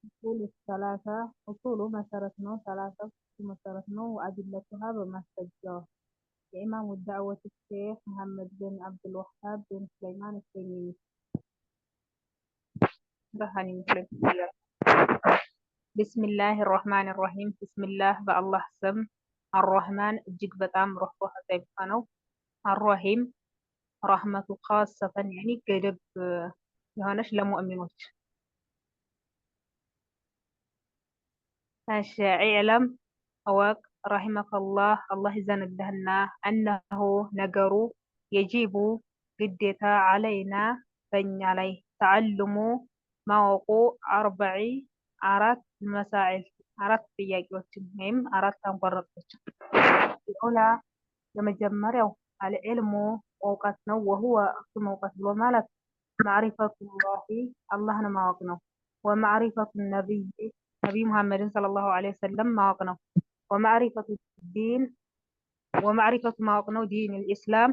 أصول መሰረት ነው ሰላሳ መሰረት ነው وأدلتها በማስረጃዎች የኢማሙ الدعوة الشيخ محمد بن عبد الوهاب بن سليمان التيمي رهاني مسلم بسم الله الرحمن الرحيم بسم الله በአላህ ስም الرحمن እጅግ በጣም ሩህሩህ ጠይባ ነው الرحيم رحمة خاصة يعني ገደብ የሆነች ለሙእሚኖች اعلم أوك رحمك الله الله يزندهنا أنه نجرو يجب قديتا علينا بني عليه تعلم موقع عرات مسائل عرات بيجوتين هم عرات تنبرتش الأولى لما جمروا العلم وقتنا وهو موقت ومالك معرفة الله الله نماقنا ومعرفة النبي نبي محمد صلى الله عليه وسلم ماقنا ومعرفة الدين ومعرفة ماقنا دين الإسلام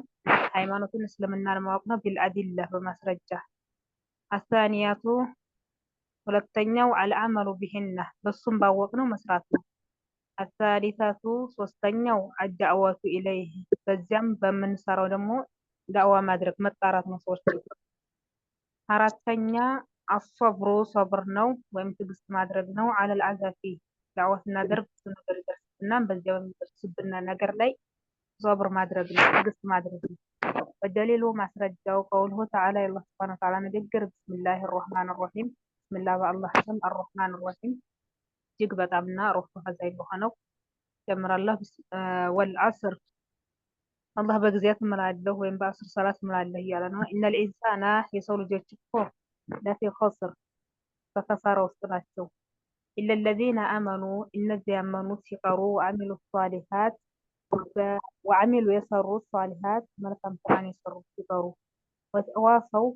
ሃይማኖት እስልምናን ማወቅ ነው بالأدلة በማስረጃ الثانية ሁለተኛው العمل بهن በሱም ባወቅነው መስራት ነው الثالثة ሶስተኛው الدعوة إليه በዚያም በምንሰራው ደግሞ ዳዕዋ ማድረግ መጣራት ነው ሰዎች አራተኛ الصبر صبر ነው ወይም ትዕግስት ማድረግ ነው على العزة فيه ዳዕዋ ስናደርግ ብዙ ነገር ይደርስብና በዚያው የሚደርስብን ነገር ላይ صبر ማድረግ ነው ትዕግስት ማድረግ ነው والدليل ማስረጃው قوله تعالى الله سبحانه وتعالى ንግግር بسم الله الرحمن الرحيم بسم الله بالله ስም الرحمن الرحيم እጅግ በጣምና ሩህሩህ አዛኝ በሆነው ጀምራለሁ والعصر الله በጊዜያት እምላለሁ ወይም በአስር ሰላት እምላለሁ እያለ ነው إن الإنسان የሰው ልጆች እኮ ለፊ خسر በከሳራ ውስጥ ናቸው إلا الذين آمنوا እነዚያ ያመኑት ሲቀሩ وعملوا الصالحات وعملوا يسروا الصالحات መልካም ስራን የሰሩ ሲቀሩ وتواصوا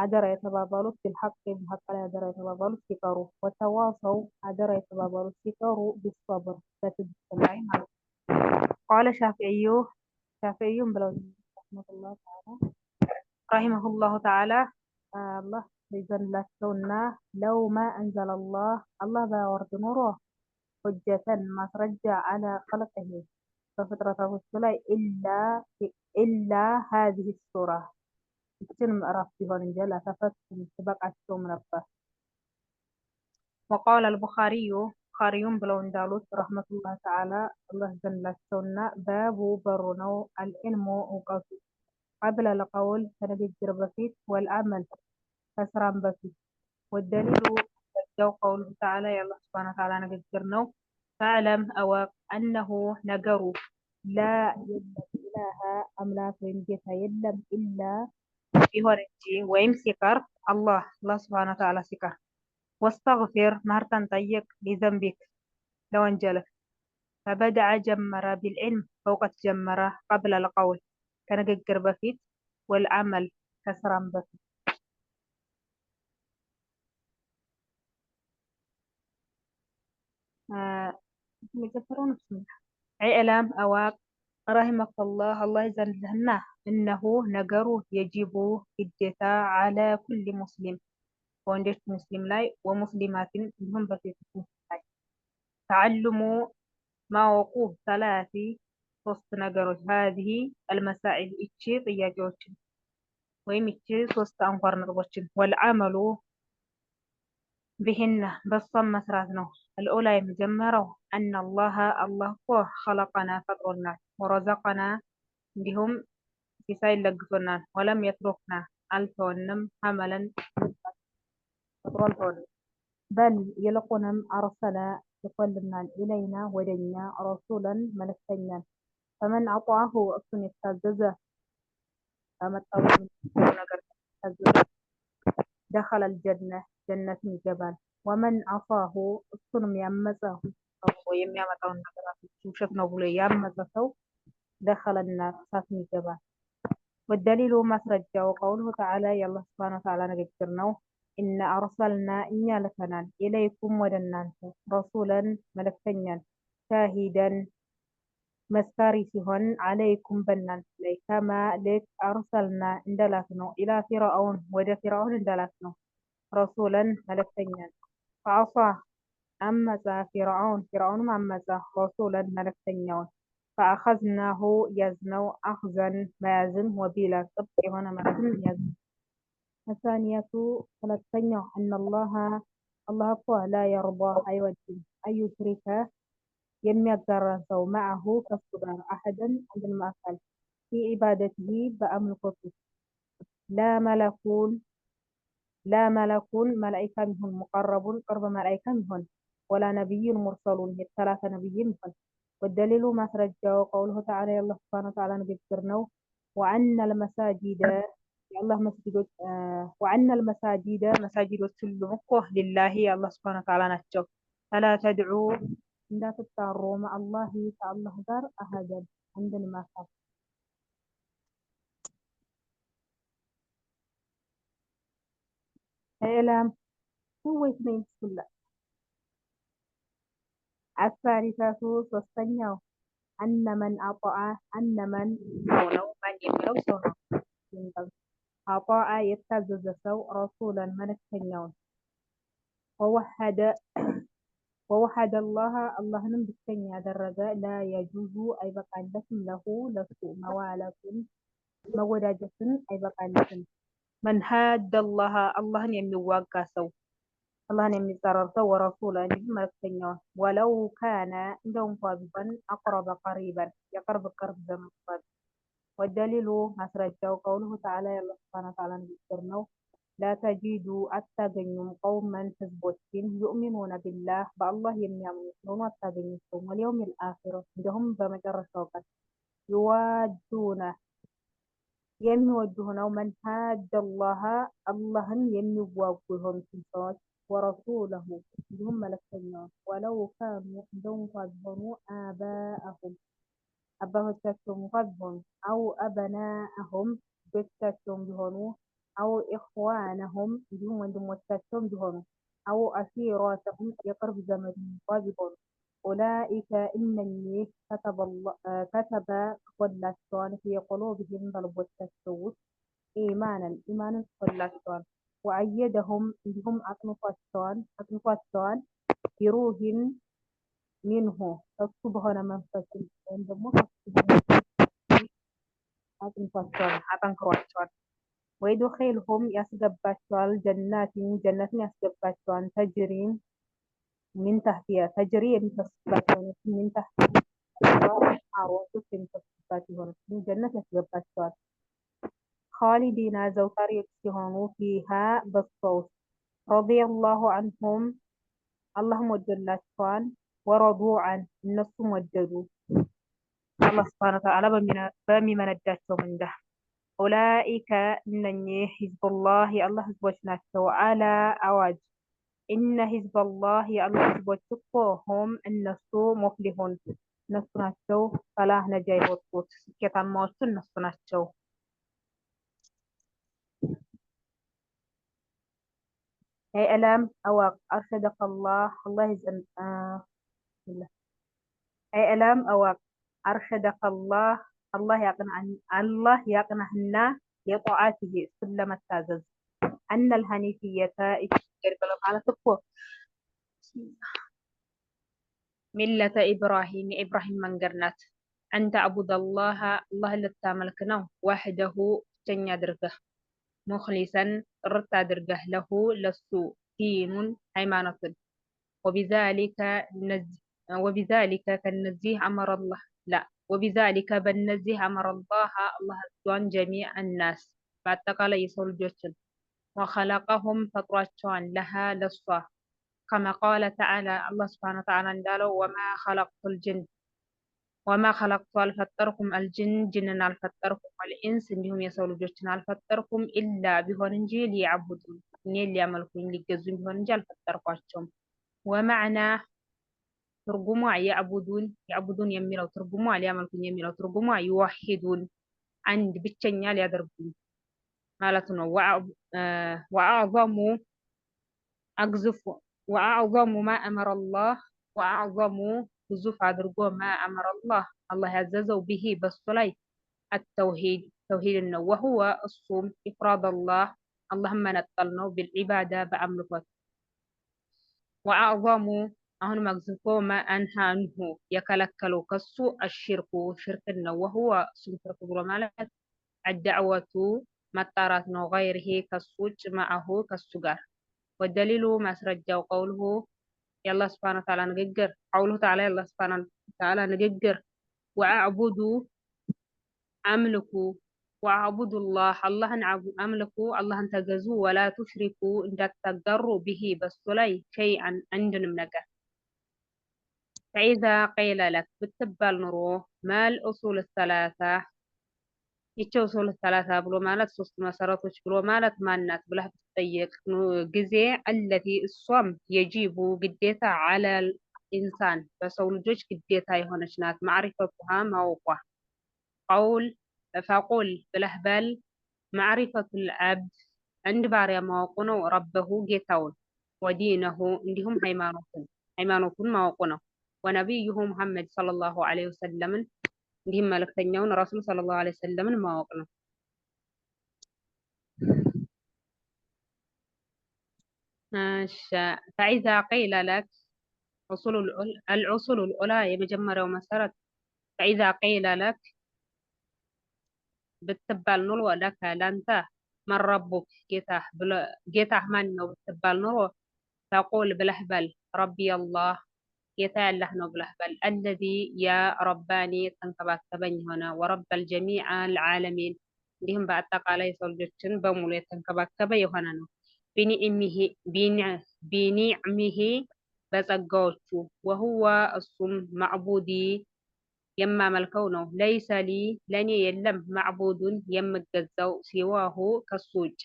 አደራ የተባባሉት بالحق በሐቅ ላይ አደራ የተባባሉት ሲቀሩ وتواصوا አደራ የተባባሉት ሲቀሩ بالصبر በትዕግስት ላይ ማለት قال شافعي ብለው رحمه الله تعالى الله ይዘንላቸውና لو ما أنزل الله ባያወርድ ኖሮ حجة ማስረጃ على خلقه በፍጥረታቶቹ ላይ إلا هذه السورة ይችን ምዕራፍ ቢሆን እንጂ ላተፈቱም ትበቃቸውም ነበር وقال البخاري ብለው እንዳሉት رحمة الله تعالى الله ይዘንላቸውና ባቡ በሩ ነው العلم እውቀቱ قبل القول ከንግግር በፊት والعمل ከስራም በፊት والدليل قوله تعالى يا الله سبحانه وتعالى ንግግር ነው فاعلم أوق أنه ነገሩ لا يوجد إله أملاك ወይም ጌታ የለም إلا ቢሆን እንጂ ወይም ሲቀር الله سبحانه وتعالى ሲቀር واستغفر ምህረትን ጠይቅ لذنبك ለወንጀልህ فبدأ ጀመረ بالعلم በእውቀት ጀመረ قبل القول ከንግግር በፊት والعمل ከስራም በፊት اعلم أواق رحمك الله يزنلهنا إنه نجرو يجب ግዴታ على كل مسلم ወንዶች ሙስሊም ላይ ومسلمات እንዲሁም በሴቶች ላይ تعلم ማወቁ ሶስት ነገሮች هذه المسائل እቺ ጥያቄዎችን ወይም እቺ ሶስት አንኳር ነጥቦችን والعمل بهن በሷም መስራት ነው الأولى የመጀመሪያው أن الله እኮ خلقنا ፈጥሮናል ورزقنا እንዲሁም ሲሳይ ለግሶናል ولم يتركنا አልተወንም حملا ፈጥሮ አልተወንም بل ይልቁንም أرسل ልኮልናል إلينا ወደኛ رسولا መልእክተኛን فمن أطاعه እሱን የታዘዘ በመጣው ነገር የታዘዘ دخل الجنة ጀነትን ይገባል ومن عصاه እሱንም ያመፀ የሚያመጣውን ነገራት ውሸት ነው ብሎ ያመፀ ሰው دخل النار እሳትን ይገባል والدليل ማስረጃው قوله تعالى يا الله سبحانه وتعالى ንግግር ነው إن أرسلنا እኛ ልከናል إليكم ወደ እናንተ رسولا መልእክተኛን شاهدا መስካሪ ሲሆን عليكم በእናንተ ላይ كما ልክ أرسلنا እንደላክ ነው إلى فرعون ወደ فرعون እንደላክ ነው رسولا መልእክተኛን ፈዐሳ አመፀ ፊርዓውንም አመፀ ረሱለን መልእክተኛውን ፈአኸዝናሁ ያዝነው አኽዘን መያዝን ወቢላ ጥብቅ የሆነ መያዝን ያዝነው። አሳኒየቱ ሁለተኛው አላህ እኮ ላ የርዳ አይወድም አዩሽሪከ የሚያጋራን ሰው መዐሁ ከሱ ጋር አሐደን አንድንም አካል ፊ ዒባደቲሂ በአምልኮቱ ላ መለኩን መላኢካም ይሁን ሙቀረቡን ቅርብ መላኢካም ይሁን ወላ ነቢዩን ሙርሰሉን የተላከ ነቢይም ይሁን። ወደሊሉ ማስረጃው ቀውሉሁ ተዓላ የአላህ ሱብሓነሁ ወተዓላ ንግግር ነው። ወአነል መሳጂደ መሳጂዶች ሁሉም እኮ ሊላሂ የአላህ ሱብሓነሁ ወተዓላ ናቸው። ፈላ ተድዑ እንዳትጣሩ መዐላሂ ከአላህ ጋር አሐደን አንድንም አካል ኢዕላም ወይስ ነኝ ብስላ አሳሊሰቱ ሶስተኛው አነመን ሰው ነው። ማን የሚለው ሰው ነው። አጣዐ የታዘዘ ሰው ረሱለን መልእክተኛውን ወወሐደ አላህንም ብቸኛ ያደረገ ላ የጁዙ አይበቃለትም ለሁ ለሱ መዋለቱን መወዳጀትን አይበቃለትም። መን ሐደላህ አላህን የሚዋጋ ሰው አላህን የሚጻረር ሰው ወረሱለ እንዲሁም መልእክተኛውን ወለው ካነ እንደው እንኳ ቢሆን አቅረበ ቀሪበን የቅርብ ዘመድ እንኳ ቢሆን። ወደሊሉ ማስረጃው ቀውሉሁ ተዓላ የአላህ ሱብሓነሁ ወተዓላ ንግግር ነው። ላ ተጂዱ አታገኙም ቀውመን ህዝቦችን ዩእሚኑነ ቢላህ በአላህ የሚያምኑ ሲሆኑ አታገኙቸውም ወልየውሚል አኺር እንዲሁም በመጨረሻው ቀን ይዋዱነ የሚወዱ ሆነው መን ሐደላህ አላህን የሚዋጉ የሆኑትን ሰዎች ወረሱለሁ እንዲሁም መልእክተኛውን ወለው ካኑ እንደው እንኳ ቢሆኑ አባአሁም አባቶቻቸውም እንኳ ቢሆኑ አው አበናአሁም ልጆቻቸውም ቢሆኑ አው ኢኽዋነሁም እንዲሁም ወንድሞቻቸውም ቢሆኑ አው አሺረተሁም የቅርብ ዘመድም እንኳ ቢሆኑ ኡላኢከ እነኚህ ከተበ ጽፎላቸዋል ፊ ቁሉብሂም በልቦቻቸው ውስጥ ኢማንን ጽፎላቸዋል። ወአየደሁም እንዲሁም አጥንቷቸዋል ቢሩሂን ሚንሁ ከሱ በሆነ መንፈስም ወይም ደግሞ አጠንክሯቸዋል። ወይዱኺልሁም ያስገባቸዋል ጀነትን ያስገባቸዋል ተጅሪ የሚፈስባት የሆነችን ሚን ተሕቲሃ ወንዞች የሚፈስባት የሆነችን ጀነት ያስገባቸዋል። ኻሊዲና ዘውታሪዎች ሲሆኑ ፊሃ በሷ ውስጥ ረዲየላሁ ዐንሁም አላህም ወዶላቸዋል ወረዱ ዐን እነሱም ወደዱ አላህ ሱብሓነሁ ወተዓላ በሚመነዳቸው ምንዳ። ኡላኢከ እነኚህ ሂዝቡላህ የአላህ ህዝቦች ናቸው። አላ አዋጅ ኢነ ሂዝበላህ የአላህ ህዝቦች እኮ ሁም እነሱ ሙፍሊሁን እነሱ ናቸው ፈላህ ነጃ የወጡት ስኬታማዎቹ እነሱ ናቸው። ኢዕላም እወቅ አርሸደከላህ አላህ ያቅናህና የጧዓቲሂ እሱን ለመታዘዝ አነል ሐኒፊየተ ይችግር ማለት እኮ ሚለተ ኢብራሂም የኢብራሂም መንገድ ናት። አንተ አቡደላህ አላህን ልታመልክ ነው። ዋህደሁ ብቸኛ አድርገህ ሙኽሊሰን ጥርት አድርገህ ለሁ ለሱ ዲኑን ሃይማኖትን ወቢዛሊከ ከነዚህ አመረላህ ወቢዛሊከ በነዚህ አመረላህ አላህ አዟን ጀሚዕ ናስ በአጠቃላይ የሰው ልጆችን ወኸለቀሁም ፈጥሯቸዋን ለሃ ለሷ ከማ ቃለ ተዓላ አላህ ሱብሓነሁ ወተዓላ እንዳለው ወማ ኸለቅቱ አልፈጠርኩም አልጅን ጅንን አልፈጠርኩም ወልኢንስ እንዲሁም የሰው ልጆችን አልፈጠርኩም ኢላ ቢሆን እንጂ ሊያዕቡዱን እኔን ሊያመልኩኝ ሊገዙኝ ቢሆን እንጂ አልፈጠርኳቸውም። ወመዕና ትርጉሟ ያዕቡዱን የሚለው ትርጉሟ ሊያመልኩኝ የሚለው ትርጉሟ ይወሒዱን አንድ ብቸኛ ሊያደርጉኝ ማለት ነው። ወአዕዘሙ ማ አመረላህ ወአዕዘሙ ግዙፍ አድርጎ ማ አመረላህ አላህ ያዘዘው ቢሂ በሱ ላይ ተውሂድን ነው። ወሁወ እሱም ኢፍራደላህ አላህን መነጠል ነው። ቢልዒባዳ በአምልኮት ወአዕዘሙ አሁን መግዝፎ አንሃ አንሁ የከለከለው ከሱ አሽርኩ ሽርክን ነው። ወሁወ እሱም ሽርክ ብሎ ማለት አዳዕወቱ መጣራት ነው። ገይሪሂ ከሱ ውጭ መዐሁ ከሱ ጋር ወደሊሉ ማስረጃው ቀውሉሁ የአላህ ስብሐነ ወተዓላ ንግግር ቀውሉሁ ተዓላ የአላህ ስብሐነ ወተዓላ ንግግር ወአዕቡዱ አምልኩ ወአዕቡዱላህ አላህን አምልኩ አላህን ተገዙ ወላ ቱሽሪኩ እንዳታጋሩ ቢሂ በሱ ላይ ሸይአን አንድንም ነገር ፈኢዛ ቂለ ለክ ብትባል ኑሮ ማል ኡሱል ሰላሳ ይቺ ኡሱል ሰላሳ ብሎ ማለት ሶስት መሰረቶች ብሎ ማለት ማናት ብለህ ብትጠየቅ ጊዜ አለቲ እሷም የጂቡ ግዴታ አለል ኢንሳን በሰው ልጆች ግዴታ የሆነች ናት። ማዕሪፈቱሃ ማወቋ ቀውል ፈቁል ብለህ በል ማዕሪፈቱል አብድ አንድ ባሪያ ማወቁ ነው። ረበሁ ጌታውን ወዲነሁ እንዲሁም ሃይማኖቱን ማወቁ ነው። ወነቢዩሁ ሙሐመድ ሰለላሁ ዐለይሂ ወሰለምን እንዲሁም መልእክተኛውን ረሱል ሰለላሁ ዐለይሂ ወሰለምን ማወቅ ነው። ፈኢዛ ቂለ ለክ አልዑሱሉል ዑላ የመጀመሪያው መሰረት ፈኢዛ ቂለ ለክ ብትባል ኑሮ ለከ ለአንተ መን ረቡክ ጌታህ ማን ነው ብትባል ኑሮ ፈቁል ብለህ በል ረቢ አላህ ጌታ ያላህ ነው ብለህ በል አለዚ ያ ረባኒ የተንከባከበኝ የሆነ ወረበል ጀሚዕ አልዓለሚን እንዲሁም በአጠቃላይ የሰው ልጆችን በሙሉ የተንከባከበ የሆነ ነው። ቢኒዕሚሂ በጸጋዎቹ ወሁወ እሱም ማዕቡዲ የማመልከው ነው። ለይሰ ሊ ለኔ የለም ማዕቡዱን የምገዛው ሲዋሁ ከሱ ውጭ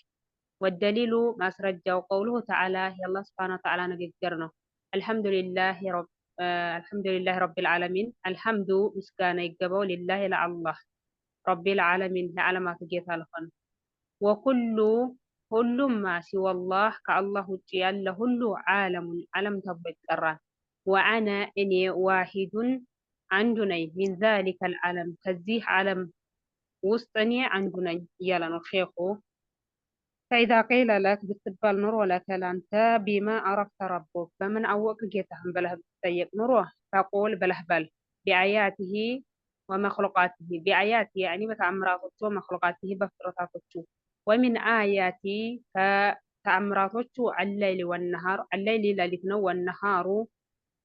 ወደሊሉ ማስረጃው ቀውሉሁ ተዓላ የአላህ ስብሐነ ወተዓላ ንግግር ነው። አልሐምዱሊላህ ረቢል ዓለሚን አልሐምዱ ምስጋና ይገባው ሊላህ ለአላህ ረቢል ዓለሚን ለዓለማቱ ጌታ ለሆነ ወኩሉ ሁሉም ሲወላህ ከአላህ ውጭ ያለ ሁሉ ዓለሙን ዓለም ተብሎ ይጠራል። ወአነ እኔ ዋሂዱን አንዱ ነኝ ሚን ዛሊከል ዓለም ከዚህ ዓለም ውስጥ እኔ አንዱ ነኝ እያለ ነው ሼኹ። ፈኢዛ ቂለ ለክ ብትባል ኑሮ ለከ ለአንተ ቢማ አረፍተ ረቡክ በምን አወቅ ጌታህን ብለህ ብትጠየቅ ኑሮ ፈቁል ብለህ በል ቢአያቲሂ ወመክሉቃቲሂ ቢአያቲ ያኒ በተአምራቶቹ ወመክሉቃቲሂ በፍጥረታቶቹ ወሚን አያቲ ከተአምራቶቹ አለይሊ ወነሃር አለይሊ ሌሊት ነው፣ ወነሃሩ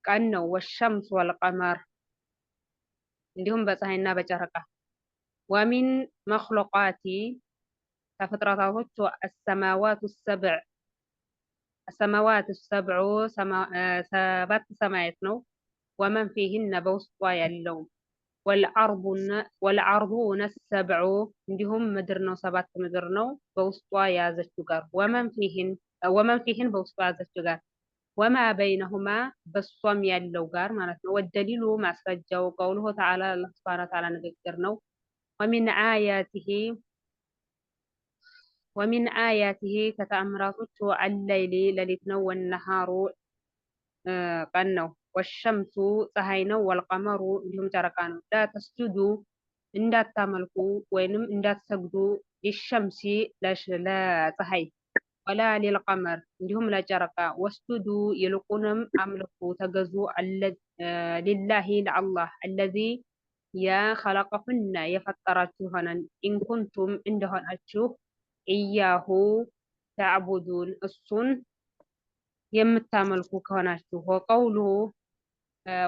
ቀን ነው፣ ወሸምስ ወልቀመር እንዲሁም በፀሐይና በጨረቃ ወሚን መክሉቃቲ ከፍጥረታቶቹ አሰማዋት ሰብዑ ሰባት ሰማያት ነው። ወመን ፊህነ በውስጧ ያለው ወልአርዱነ ሰብዑ እንዲሁም ምድር ነው፣ ሰባት ምድር ነው በውስጧ የያዘችው ጋር ወመን ፊህን በውስጧ የያዘችው ጋር ወማ በይነሁማ በሷም ያለው ጋር ማለት ነው። ወደሊሉ ማስረጃው ቀውሉሁ ተዓላ አላህ ሱብሓነሁ ወተዓላ ንግግር ነው። ወሚን አያቲሂ ከተአምራቶቹ አለይሊ ሌሊት ነው፣ ወነሃሩ ቀን ነው፣ ወሸምሱ ፀሐይ ነው፣ ወልቀመሩ እንዲሁም ጨረቃ ነው። ላ ተስጁዱ እንዳታመልኩ ወይንም እንዳትሰግዱ ሊሸምሲ ለፀሐይ ወላ ሊልቀመር እንዲሁም ለጨረቃ ወስጁዱ ይልቁንም አምልኩ ተገዙ ሊላሂ ለአላህ አለዚ ያ ኸለቀሁነ የፈጠራችሁ ሆነን ኢንኩንቱም እንደሆናችሁ እያሁ ተዕቡዱን እሱን የምታመልኩ ከሆናችሁ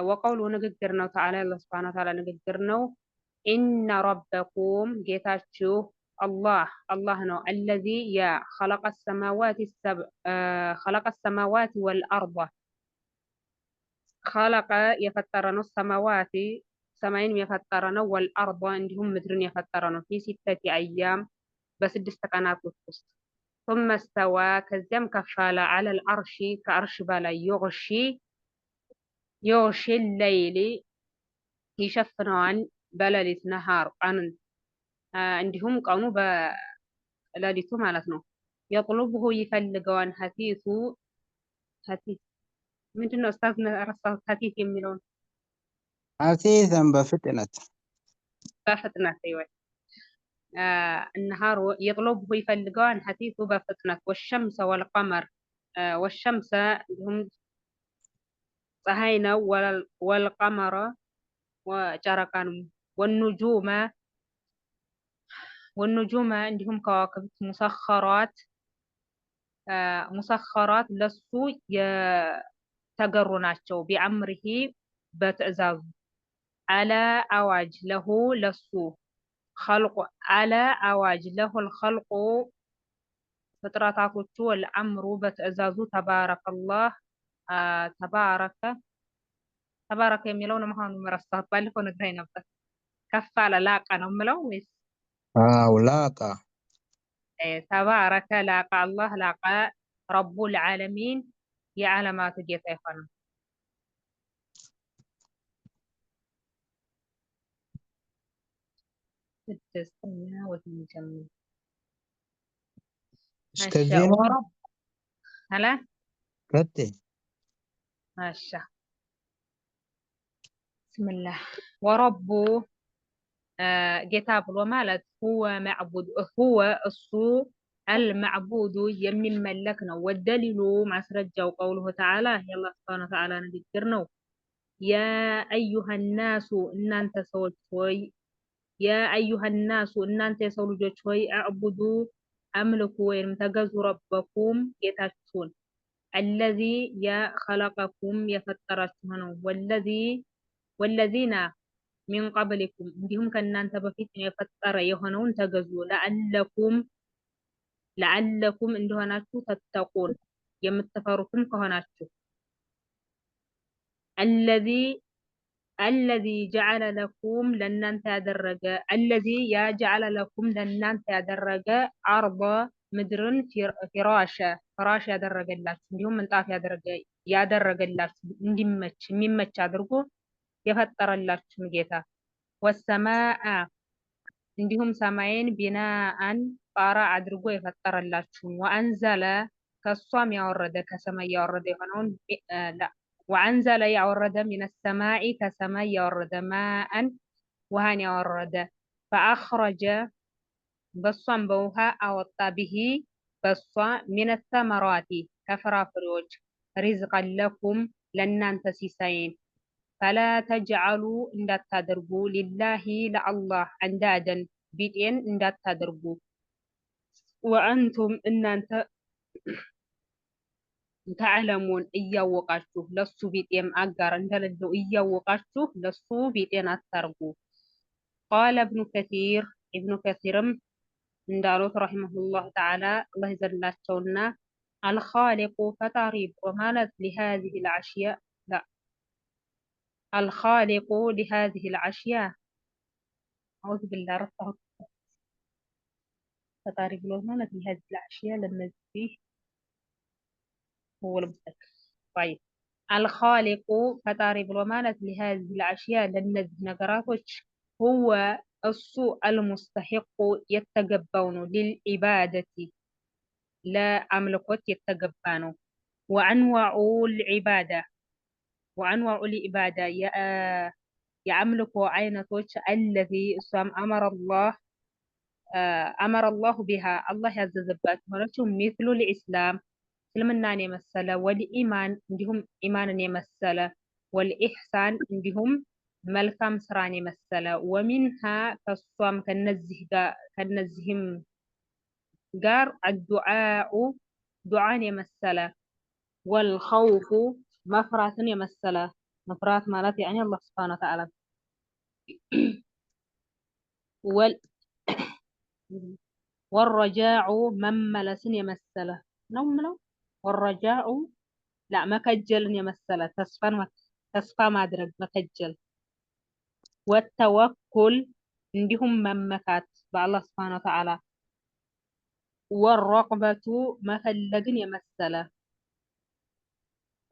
ወቀውሉ ንግግር ነው። ተዓላ አላህ ሱብሓነሁ ወተዓላ ንግግር ነው። ኢነ ረበኩም ጌታችሁ አላህ ነው። አለዚ ያ ኸለቀ ሰማዋት ወልአርዳ ኸለቀ የፈጠረ ነው። ሰማዋቲ ሰማይንም የፈጠረ ነው። ወልአርዳ እንዲሁም ምድርን የፈጠረ ነው። ፊ ሲተቲ አያም በስድስት ቀናቶች ውስጥ ثم استوى ከዚያም ከፍ አለ ዐለል አርሺ ከአርሽ በላይ የግሺ ሌይሊ ይሸፍነዋል በሌሊት ነሃር ቀንን እንዲሁም ቀኑ በሌሊቱ ማለት ነው። የጥሉብሁ ይፈልገዋል ሀቲቱ ምንድነው ኡስታዝ ረሳሁት ሀቲት የሚለውን ሀቲተን በፍጥነት ይወል النهار يطلبه يፈልገዋል ሀቲቱ በፍጥነት ወሸምሰ ወልቀመር ወሸምሰ እንዲሁም ፀሐይ ነው። ወልቀመረ ወጨረቃ ነው። ወኑጁመ እንዲሁም ከዋክብት ሙሰኸራት ለሱ የተገሩ ናቸው። ቢአምሪሂ በትዕዛዙ አለ አዋጅ ለሁ ለሱ ኸልቁ አለ አዋጅ ለሁል ኸልቁ ፍጥረታቶቹ ወልአምሩ በትዕዛዙ ተባረከ የሚለውን መሆኑን ረሳሁት። ባለፈው ነግረኸኝ ነበር። ከፍ አለ ላቀ ነው የምለው ወይስ ላቀ? ተባረከ ላቀ አላህ ላቀ ረቡል ዓለሚን የዓለማቱ ጌታ የሆነ ስድስተኛ ወትንጀምር እስከዚህ ነው። ሀላ ከቴ ማሻ ብስምላህ ወረቡ ጌታ ብሎ ማለት ሁወ እሱ አልመዕቡዱ የሚመለክ ነው። ወደሊሉ ማስረጃው ቀውሉሁ ተዓላ የአላህ ሱብሓነሁ ወተዓላ ንግግር ነው። ያ አዩሃናሱ እናንተ ሰዎች ሆይ ያ አዩሃናሱ እናንተ የሰው ልጆች ሆይ አዕቡዱ አምልኩ ወይም ተገዙ ረበኩም ጌታችሁን አለዚ የኸለቀኩም የፈጠራችሁ ነው። ወለዚና ሚን ቀብሊኩም እንዲሁም ከእናንተ በፊት የፈጠረ የሆነውን ተገዙ ለዓለኩም እንደሆናችሁ ተተቁን የምትፈሩትም ከሆናችሁ አለዚ ጀዐለ ለኩም ለእናንተ ያደረገ አለዚ ያ ጀዐለ ለኩም ለእናንተ ያደረገ አርض ምድርን ፍራሽ ያደረገላችሁ እንዲሁም ምንጣፍ ያደረገላችሁ እንዲመች የሚመች አድርጎ የፈጠረላችሁ ጌታ ወሰማአ እንዲሁም ሰማይን ቢናአን ጣራ አድርጎ የፈጠረላችሁ ወአንዘለ ከሷም ያወረደ ከሰማይ ያወረደ የሆነውን ወአንዘለ ያወረደ ሚነ ሰማይ ከሰማይ ያወረደ ማአን ውሃን ያወረደ ፈአኽረጀ በሷም በውሃ አወጣ ብሂ በሷ ሚነ ተመራቲ ከፍራፍሬዎች ሪዝቀን ለኩም ለእናንተ ሲሳይን ፈላ ተጅዐሉ እንዳታደርጉ ሊላሂ ለአላህ አንዳደን ቢጤን እንዳታደርጉ ወአንቱም እናንተ ተዕለሙን እያወቃችሁ ለሱ ቢጤም አጋር እንደሌለው እያወቃችሁ ለሱ ቢጤን አታርጉ። ቃለ ኢብኑ ከሲርም እንዳሉት ረሂመሁላህ ተዓላ አላህ ይዘንላቸውና አልኻሊቁ ፈጣሪ በማለት ሊሃዚሂ ልዓሽያ الخالق لهذه الأشياء أعوذ بالله رفعه ፈጣሪ ብሎ ማለት لهذه الأشياء ለነዚህ هو المستكبر طيب الخالق ፈጣሪ ብሎ ማለት لهذه الأشياء ለነዚህ ነገራቶች هو እሱ المستحق የተገባው ነው للعبادة ለአምልኮት የተገባ ነው وأنواع العبادة የአምልኮ አይነቶች አለዚ እሷም አመረላሁ ቢሃ አላህ ያዘዘባት ሆነችው ሚስሉ ልኢስላም እስልምናን የመሰለ ወልኢማን እንዲሁም ኢማንን የመሰለ ወልኢሕሳን እንዲሁም መልካም ስራን የመሰለ ወሚንሃ ከሷም ከነዚህም ጋር አዱዓኡ ዱዓን የመሰለ ወልኸውፉ መፍራትን የመሰለ መፍራት ማለት ያኔ አላህ ሱብሓነሁ ወተዓላ ወረጃዑ መመለስን የመሰለ ነው ምለው ወረጃዑ መከጀልን የመሰለ ተስፋ ማድረግ መከጀል ወተወኩል እንዲሁም መመካት በአላህ ሱብሓነሁ ወተዓላ ወረቅበቱ መፈለግን የመሰለ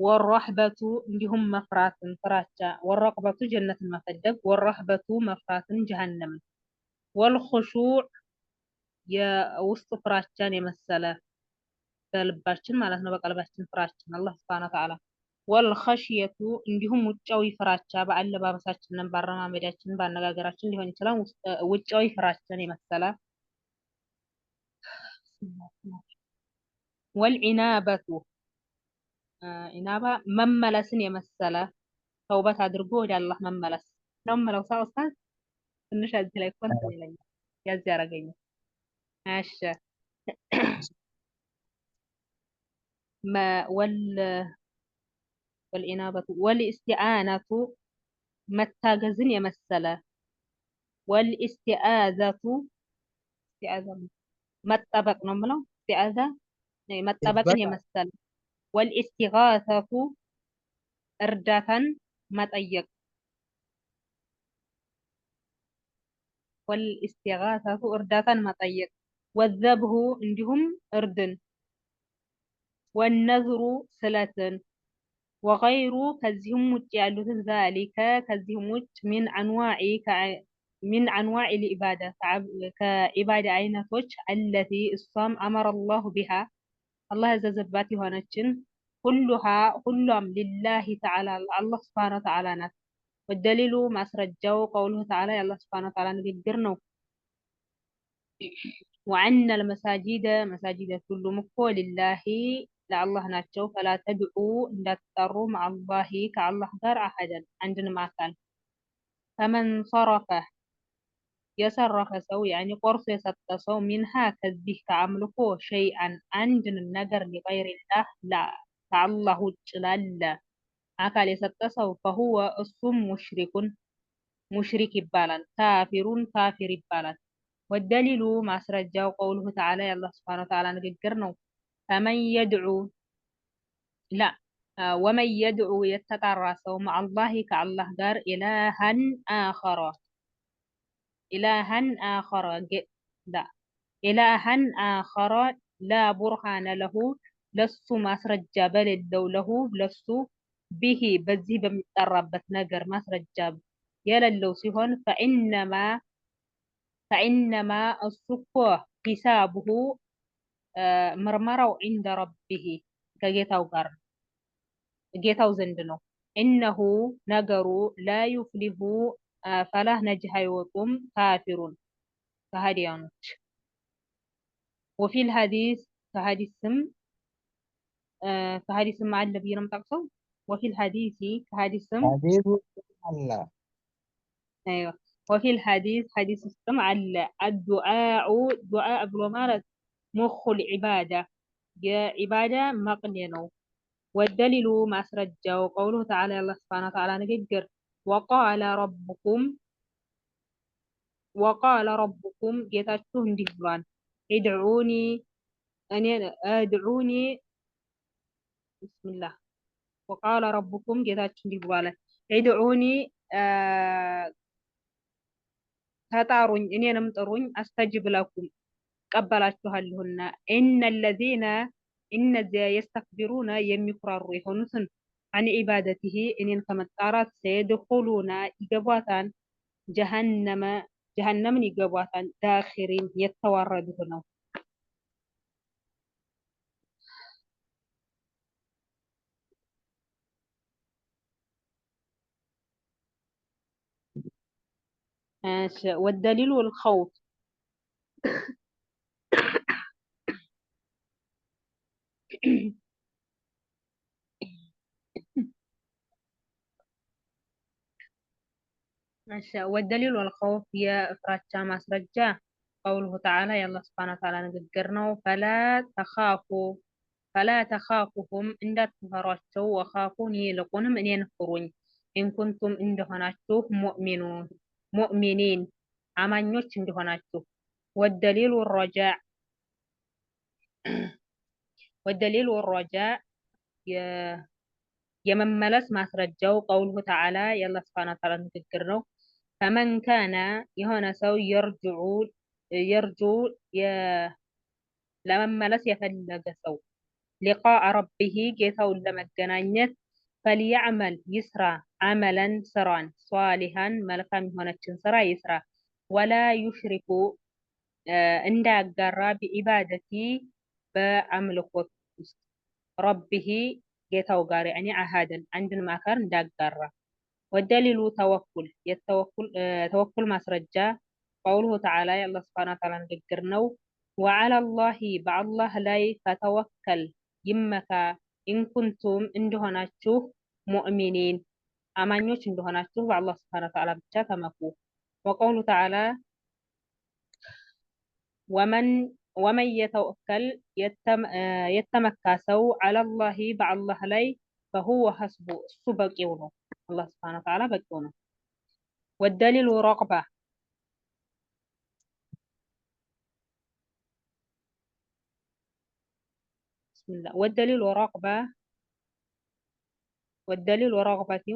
ወረህበቱ እንዲሁም መፍራትን ፍራቻ ወረቅበቱ ጀነትን መፈለግ ወረህበቱ መፍራትን ጀሃነምን ወልኹሹዕ የውስጥ ፍራቻን የመሰለ በልባችን ማለት ነው በቀልባችን ፍራቻን አላህ ሱብሓነሁ ወተዓላ ወልኸሽየቱ እንዲሁም ውጫዊ ፍራቻ በአለባበሳችን በአረማመዳችን በአነጋገራችን ሊሆን ይችላል ውጫዊ ፍራቻን የመሰለ ወልዒናበቱ ኢናባ መመለስን የመሰለ ተውበት አድርጎ ወደ አላህ መመለስ ነው የምለው። ኡስታዝ ትንሽ እዚህ ላይ እኮ እንትን ይለኛል ያዝ ያደርገኛል። እሺ ወልኢናበቱ ወልኢስቲዓነቱ መታገዝን የመሰለ ወልኢስቲዓዘቱ መጠበቅ ነው የምለው። ኢስቲዓዛ መጠበቅን የመሰለ ወልኢስቲጋሰቱ እርዳታን መጠየቅ ወልኢስቲጋሰቱ እርዳታን መጠየቅ ወዘብሁ እንዲሁም እርድን ወነዝሩ ስለትን ወገይሩ ከዚህም ውጭ ያሉትን ዛሊከ ከዚህም ውጭ ሚን አንዋዕ ልኢባዳ ከኢባዳ አይነቶች አለቲ እሷም አመረ አላሁ ቢሃ አላህ ያዘዘባት የሆነችን ሁሏም ሊላሂ ተዓላ አላህ ስብሓነሁ ወተዓላ ናት። ወደሊሉ ማስረጃው ቀውሉሁ ተዓላ የአላህ ስብሓነሁ ወተዓላ ንግግር ነው። ወዐነ ልመሳጂደ መሳጂደት ሁሉም እኮ ሊላሂ ለአላህ ናቸው። ፈላ ተድዑ እንዳትጠሩ መዐላሂ ከአላህ ጋር አሐደን አንድንም አካል ፈመን ሰረፈ የሰረፈ ሰው ያኒ ቆርሶ የሰጠ ሰው ሚንሃ ከዚህ ከአምልኮ ሸይአን አንድንም ነገር ሊገይሪላህ ከአላህ ውጭ ላለ አካል የሰጠ ሰው ፈሁወ እሱም ሙሽሪክ ይባላል። ካፊሩን ካፊር ይባላል። ወደሊሉ ማስረጃው ቀውሉሁ ተዓላ የአላህ ስብሓነሁ ወተዓላ ንግግር ነው። ወመን የድዑ የተጣራ ሰው መዐላሂ ከአላህ ጋር ኢላሃን አኸረ ላ ቡርሃነ ለሁ ለሱ ማስረጃ በሌለው ለሁ ለሱ ቢሂ በዚህ በሚጠራበት ነገር ማስረጃ የሌለው ሲሆን ፈኢነማ እሱ እኮ ሂሳቡሁ ምርመራው ዒንደ ረቢሂ ከጌታው ዘንድ ነው። ኢነሁ ነገሩ ላ ዩፍሊሁ ፈላህ ነጅህ አይወጡም ካፊሩን ከሃዲያኖች። ወፊል ሐዲስ ከሐዲስም አለ ብዬ ነው የምጠቅሰው። ወፊል ሐዲሲ ከሐዲስም አይዋ ወፊል ሐዲስ ውስጥም አለ አዱዓኡ ዱዓ ብሎ ማለት ሙኹል ዒባዳ የዒባዳ መቅኔ ነው። ወደሊሉ ማስረጃው ቀውሉሁ ተዓላ የአላህ ስብሓነሁ ወተዓላ ንግግር ወቃለ ረቡኩም ጌታችሁ እንዲህ ብሏል። እድዑኒ ብስሚላህ ወቃለ ረቡኩም ጌታችሁ እንዲህ ብሏል። እድዑኒ ተጣሩኝ እኔንም ጥሩኝ አስተጅብ ለኩም ቀበላችኋለሁና እነዚያ የስተክቢሩነ የሚኩራሩ የሆኑትን አን ዒባደቲሂ እኔን ከመጣራት ሰየድኹሉነ ይገቧታን ጀሃነምን ይገቧታን ዳኺሪን የተዋረዱ ነው። ወደሊሉ ልኸውፍ ወደሊሉ ልኸውፍ የፍራቻ ማስረጃ ቀውሉሁ ተዓላ የአላህ ስብሓነሁ ወተዓላ ንግግር ነው። ፈላ ተኻፉሁም እንዳትፈሯቸው ወኻፉኒ ይልቁንም እኔን ፍሩኝ ኢንኩንቱም እንደሆናችሁ ሙእሚኒን አማኞች እንደሆናችሁ። ወደሊሉ ረጃዕ የመመለስ ማስረጃው ቀውሉሁ ተዓላ የአላህ ስብሓነሁ ወተዓላ ንግግር ነው። ፈመን ካነ የሆነ ሰው የርጁ ለመመለስ የፈለገ ሰው ሊቃአ ረቢሂ ጌታውን ለመገናኘት ፈልያዕመል ይስራ አመለን ስራን ሷሊሃን መልካም የሆነችን ስራ ይስራ። ወላ ዩሽሪኩ እንዳያጋራ ቢዒባደቲ በአምልኮት ውስጥ ረቢሂ ጌታው ጋር ያኒ አሃደን አንድን አካል እንዳያጋራ። ወደሊሉ ተወኩል ማስረጃ ቀውሉሁ ተዓላ የአላህ ስብሓነሁ ወተዓላ ንግግር ነው። ወዐለላሂ በአላህ ላይ ፈተወከል ይመካ إن كنتم እንደሆናችሁ مؤمنين አማኞች እንደሆናችሁ በአላህ Subhanahu Wa Ta'ala ብቻ ተመኩ وقوله تعالى ومن يتوكل يتمكى ሰው على الله በአላህ ላይ فهو حسبه እሱ በቂው ነው አላህ Subhanahu Wa Ta'ala በቂው ነው والدليل رغبة بسم الله والدليل رغبة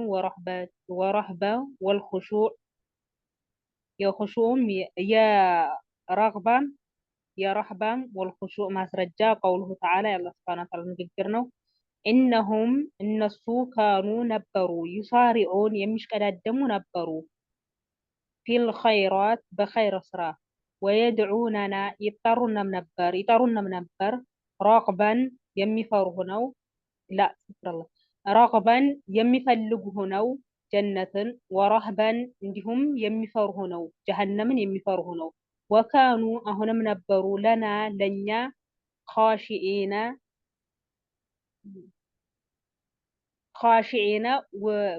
ورهبة والخشوع يخشوم يا رغبة والخشوع ማስረጃ قوله تعالى الله سبحانه وتعالى ንግግርነው إنهم እነሱ كانوا ነበሩ يصارعون የሚሽቀዳደሙ ነበሩ في الخيرات بخير ስራ ويدعوننا ይጠሩንም ነበር راغبا የሚፈሩ ሆነው لا سبحان الله راغبا የሚፈልጉ ሆነው ጀነትን ወራህበን እንዲሁም የሚፈሩ ሆነው ጀሃነምን የሚፈሩ ሆነው ወካኑ አሁንም ነበሩ ለና ለኛ ኻሺኢና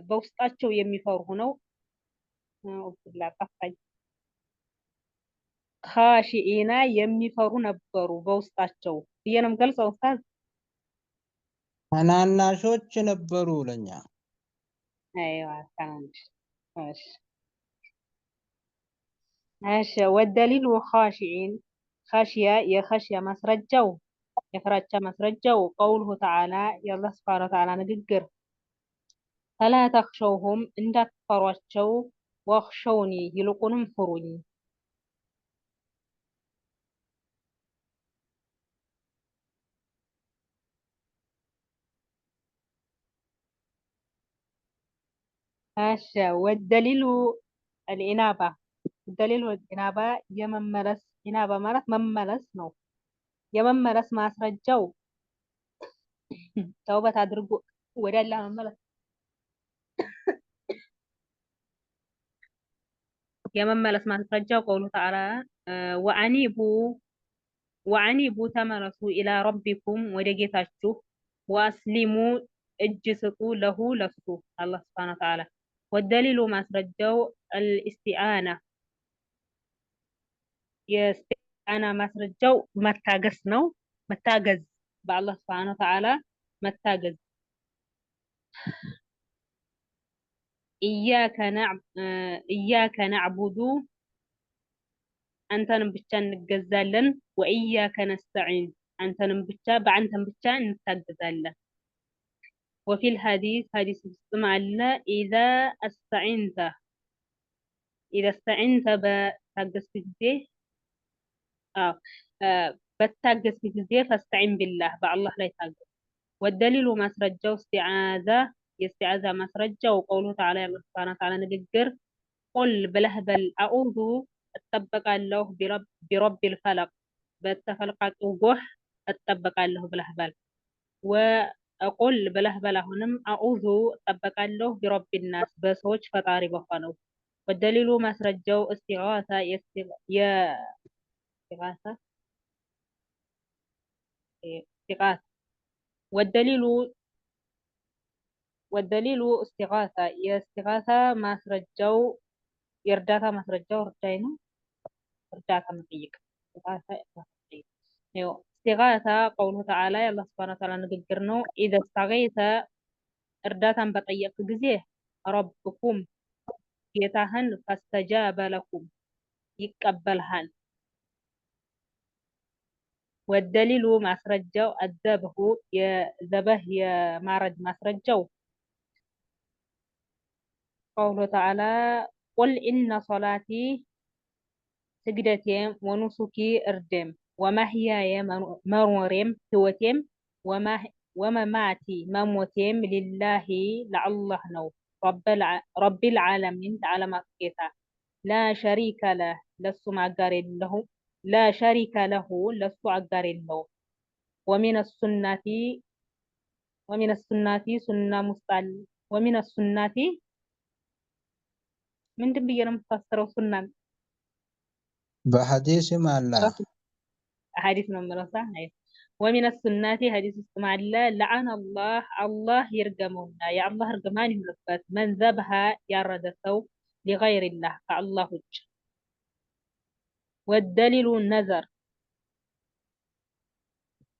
በውስጣቸው የሚፈሩ ሆነው ኻሺኢና የሚፈሩ ነበሩ በውስጣቸው ይሄንም ገልጸው ኡስታዝ ታናናሾች ነበሩ ለኛ አይዋ ታናናሽ ماشي والدليل خاشعين خشية يا خشية مسرجو يخرج مسرجو قوله تعالى يا الله سبحانه وتعالى نذكر فلا تخشوهم إن تكفروا واخشوني يلقونهم فروني ماشي والدليل الإنابة الدليل والإنابة የመመለስ ኢናባ ማለት መመለስ ነው የመመለስ ማስረጃው ተውበት አድርጎ ወደ አላህ መመለስ የመመለስ ማስረጃው قوله تعالى وأنيبوا ተመለሱ إلى ربكم ወደ ጌታችሁ وأسلموا እጅ ስጡ ለሁ ለሱ አላህ Subhanahu Wa Ta'ala والدليل ማስረጃው الاستعانة የስቲዓና ማስረጃው መታገስ ነው መታገዝ በአላህ Subhanahu Wa Ta'ala መታገዝ ኢያከ ነዕቡዱ አንተንም ብቻ እንገዛለን ወኢያከ ነስተዒን አንተንም ብቻ በአንተም ብቻ እንታገዛለን وفي الحديث حديث استمعنا إذا استعنت بتاجس في بتاجس في ጊዜ فاستعن بالله بالله لا يتاجس والدليل ማስረጃው استعاذة ማስረጃው قوله تعالى الله سبحانه وتعالى ንግግር قل بله بل أعوذ እጠበቃለሁ برب الفلق በተፈልቃቂው ጎህ እጠበቃለሁ ብለህ በል وأقول بله بل አሁንም أعوذ እጠበቃለሁ برب الناس በሰዎች ፈጣሪ በሆነው والدليل ማስረጃው استغاثة والدليل استغاثة استغاثة ማስረጃው የእርዳታ ማስረጃው እርዳይ ነው እርዳታ መጠየቅ استغاثة قوله تعالى الله سبحانه وتعالى ንግግር ነው إذا استغيث እርዳታን በጠየቅ ጊዜ ربكم ጌታህን فاستجاب لكم ይቀበልሃል والدليل ማስረጃው الذبح የዘበህ የማረድ ማስረጃው قوله تعالى قل إن صلاتي سجدتي ونسكي أردم ومحياي مرورم هوتم ومماتي مموتم لله لله نو رب العالمين تعالى ما كيتا لا شريك له لست معجر له لا شريك له لست عجر له ومن السنة سنة مستقل ومن السنة من دبير مفسره سنة بحديث مع الله حديث من مرسى ومن السنة حديث استمع الله لعن الله يرجمونا يا الله رجمان يهلكت من ذبها يرد ثوب لغير الله كالله وجه والدليل النذر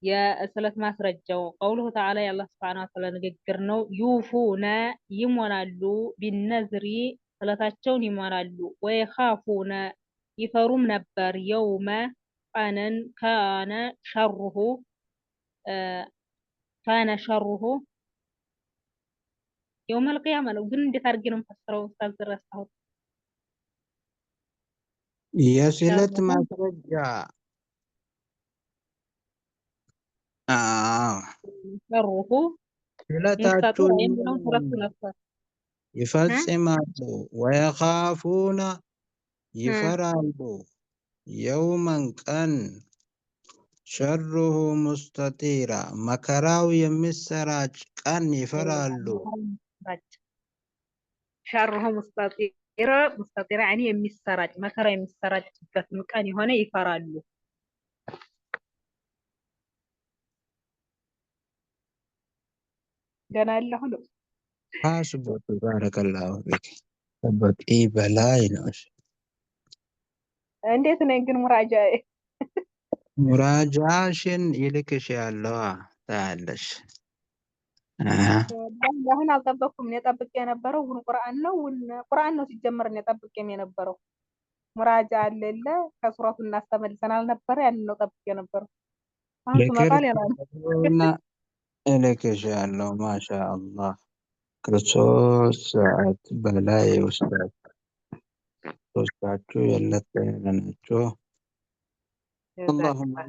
يا ثلاث ما سرجوا قوله تعالى يا الله سبحانه وتعالى نذكرنا يوفونا يمونالو بالنذر ثلاثاتشون يمونالو ويخافون يفرم نبر يوم كان شره كان شره يوم القيامة لو قلنا دي ترجمة مفسرة أستاذ الرسول የስዕለት شره ማስረጃ شره مستطيع ስዕለታቸውን يملون ثلاث نفر ها ይፈጽማሉ ወየኻፉነ ها ይፈራሉ የውመን ቀን ሸሩሁ ሙስተጢራ መከራው የሚሰራጭ ቀን ይፈራሉ። شره مستطير يعني የሚሰራጭ መከራ የሚሰራጭበት ቀን የሆነ ይፈራሉ። ገና ያለሁ ነው። ሀስቦቱ ባረከላሁ ፊክ ከበቂ በላይ ነው። እንዴት ነኝ ግን ሙራጃዬ? ሙራጃሽን ይልክሽ ያለዋ ታያለሽ። አሁን አልጠበቅኩም። እኔ ጠብቄ የነበረው ቁርአን ነው ሲጀመር እኔ ጠብቄም የነበረው ሙራጃ አለለ ከሱረቱ እናስተመልሰናል ነበር ያንን ነው ጠብቄ የነበረው። አሁን ስመጣ ሌላ ነው። ልክርና ይልክሽ ያለው ማሻአላህ ከሶስት ሰዓት በላይ ይወስዳል። ሶስታችሁ የለት ናቸው። አላሁም